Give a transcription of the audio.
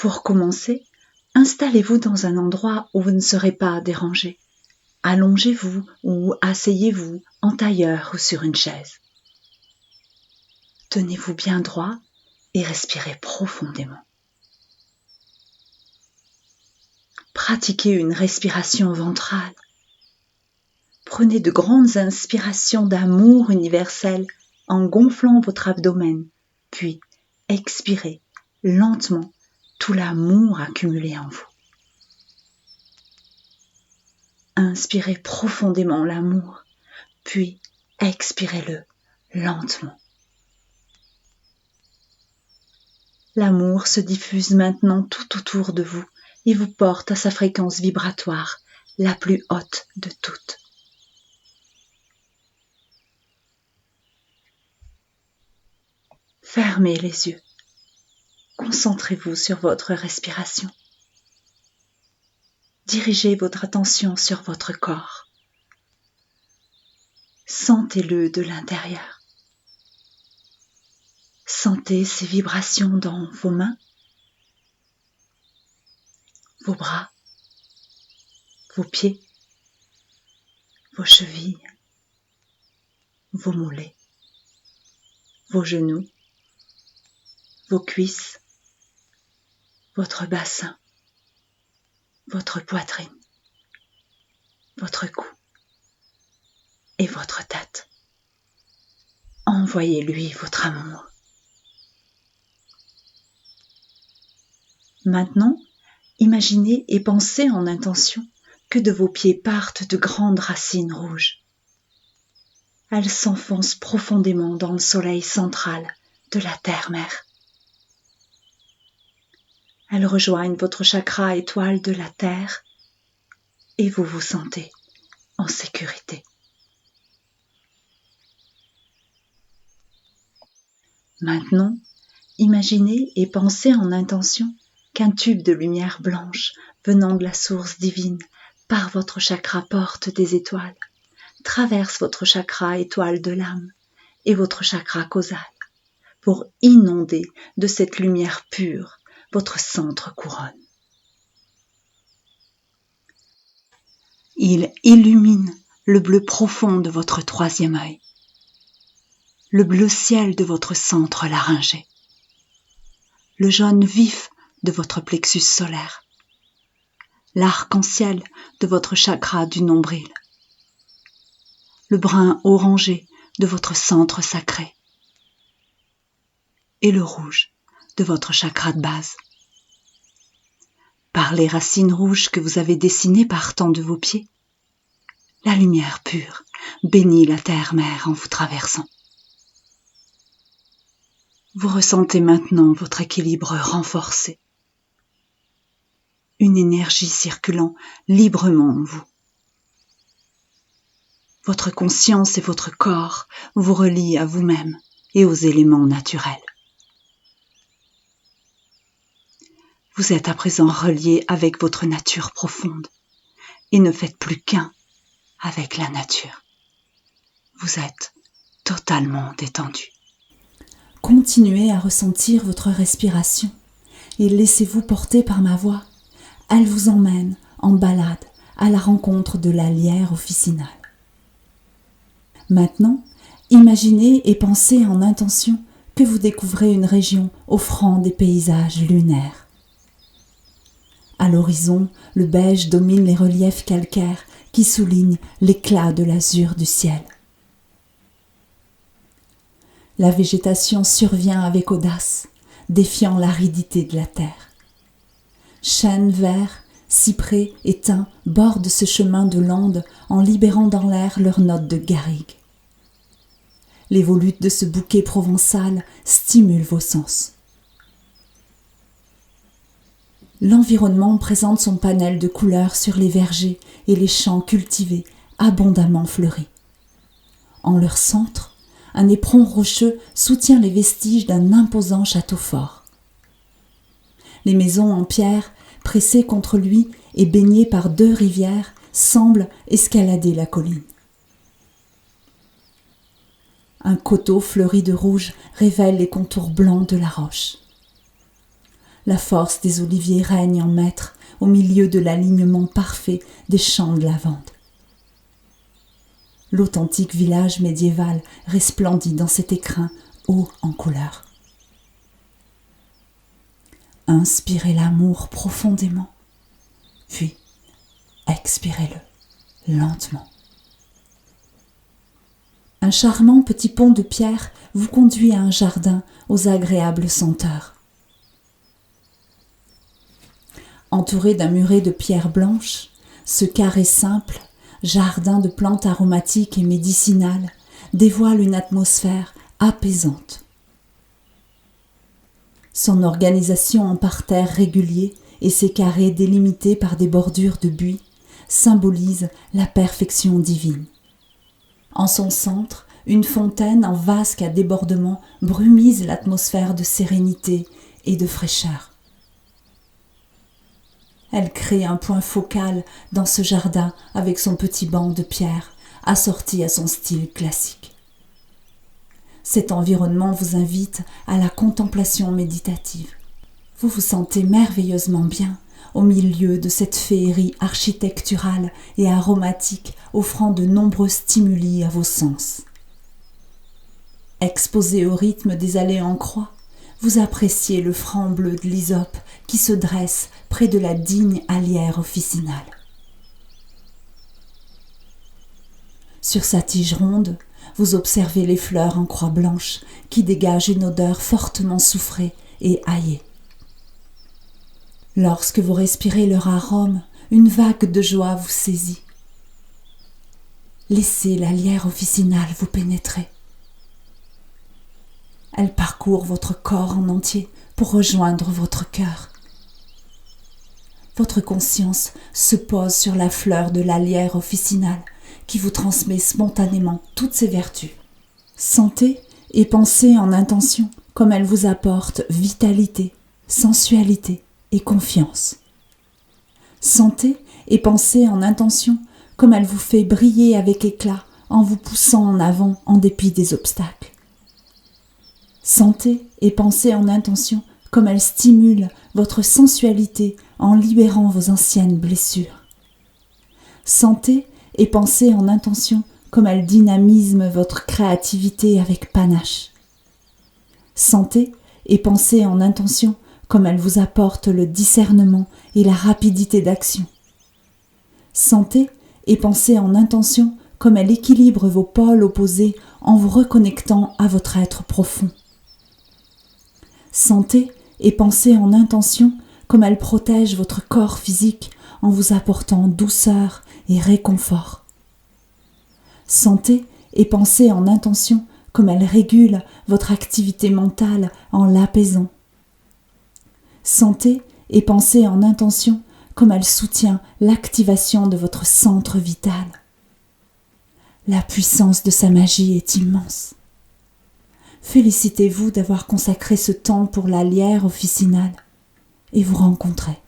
Pour commencer, installez-vous dans un endroit où vous ne serez pas dérangé. Allongez-vous ou asseyez-vous en tailleur ou sur une chaise. Tenez-vous bien droit et respirez profondément. Pratiquez une respiration ventrale. Prenez de grandes inspirations d'amour universel en gonflant votre abdomen, puis expirez lentement tout l'amour accumulé en vous. Inspirez profondément l'amour, puis expirez-le lentement. L'amour se diffuse maintenant tout autour de vous et vous porte à sa fréquence vibratoire, la plus haute de toutes. Fermez les yeux. Concentrez-vous sur votre respiration. Dirigez votre attention sur votre corps. Sentez-le de l'intérieur. Sentez ces vibrations dans vos mains, vos bras, vos pieds, vos chevilles, vos mollets, vos genoux, vos cuisses, votre bassin, votre poitrine, votre cou et votre tête. Envoyez-lui votre amour. Maintenant, imaginez et pensez en intention que de vos pieds partent de grandes racines rouges. Elles s'enfoncent profondément dans le soleil central de la terre-mère. Elles rejoignent votre chakra étoile de la terre et vous vous sentez en sécurité. Maintenant, imaginez et pensez en intention qu'un tube de lumière blanche venant de la source divine par votre chakra porte des étoiles, traverse votre chakra étoile de l'âme et votre chakra causal pour inonder de cette lumière pure votre centre couronne. Il illumine le bleu profond de votre troisième œil, le bleu ciel de votre centre laryngé, le jaune vif de votre plexus solaire, l'arc-en-ciel de votre chakra du nombril, le brun orangé de votre centre sacré et le rouge de votre chakra de base. Par les racines rouges que vous avez dessinées partant de vos pieds, la lumière pure bénit la terre-mère en vous traversant. Vous ressentez maintenant votre équilibre renforcé, une énergie circulant librement en vous. Votre conscience et votre corps vous relient à vous-même et aux éléments naturels. Vous êtes à présent relié avec votre nature profonde et ne faites plus qu'un avec la nature. Vous êtes totalement détendu. Continuez à ressentir votre respiration et laissez-vous porter par ma voix. Elle vous emmène en balade à la rencontre de la lierre officinale. Maintenant, imaginez et pensez en intention que vous découvrez une région offrant des paysages lunaires. À l'horizon, le beige domine les reliefs calcaires qui soulignent l'éclat de l'azur du ciel. La végétation survient avec audace, défiant l'aridité de la terre. Chênes verts, cyprès et thym bordent ce chemin de lande en libérant dans l'air leurs notes de garrigue. Les volutes de ce bouquet provençal stimulent vos sens. L'environnement présente son panel de couleurs sur les vergers et les champs cultivés, abondamment fleuris. En leur centre, un éperon rocheux soutient les vestiges d'un imposant château fort. Les maisons en pierre, pressées contre lui et baignées par 2 rivières, semblent escalader la colline. Un coteau fleuri de rouge révèle les contours blancs de la roche. la force des oliviers règne en maître au milieu de l'alignement parfait des champs de lavande. L'authentique village médiéval resplendit dans cet écrin haut en couleur. Inspirez l'amour profondément, puis expirez-le lentement. Un charmant petit pont de pierre vous conduit à un jardin aux agréables senteurs. Entouré d'un muret de pierres blanches, ce carré simple, jardin de plantes aromatiques et médicinales, dévoile une atmosphère apaisante. Son organisation en parterres réguliers et ses carrés délimités par des bordures de buis symbolisent la perfection divine. En son centre, une fontaine en vasque à débordement brumise l'atmosphère de sérénité et de fraîcheur. Elle crée un point focal dans ce jardin avec son petit banc de pierre assorti à son style classique. Cet environnement vous invite à la contemplation méditative. Vous vous sentez merveilleusement bien au milieu de cette féerie architecturale et aromatique offrant de nombreux stimuli à vos sens. Exposé au rythme des allées en croix, vous appréciez le franc bleu de l'hysope qui se dresse près de la digne alière officinale. Sur sa tige ronde, vous observez les fleurs en croix blanche qui dégagent une odeur fortement soufrée et aillée. Lorsque vous respirez leur arôme, une vague de joie vous saisit. Laissez la lierre officinale vous pénétrer. Elle parcourt votre corps en entier pour rejoindre votre cœur. Votre conscience se pose sur la fleur de la lierre officinale qui vous transmet spontanément toutes ses vertus. Sentez et pensez en intention comme elle vous apporte vitalité, sensualité et confiance. Sentez et pensez en intention comme elle vous fait briller avec éclat en vous poussant en avant en dépit des obstacles. Sentez et pensez en intention comme elle stimule votre sensualité en libérant vos anciennes blessures. Sentez et pensez en intention comme elle dynamise votre créativité avec panache. Sentez et pensez en intention comme elle vous apporte le discernement et la rapidité d'action. Sentez et pensez en intention comme elle équilibre vos pôles opposés en vous reconnectant à votre être profond. Sentez et pensez en intention comme elle protège votre corps physique en vous apportant douceur et réconfort. Sentez et pensez en intention comme elle régule votre activité mentale en l'apaisant. Sentez et pensez en intention comme elle soutient l'activation de votre centre vital. La puissance de sa magie est immense. Félicitez-vous d'avoir consacré ce temps pour la lierre officinale et vous rencontrez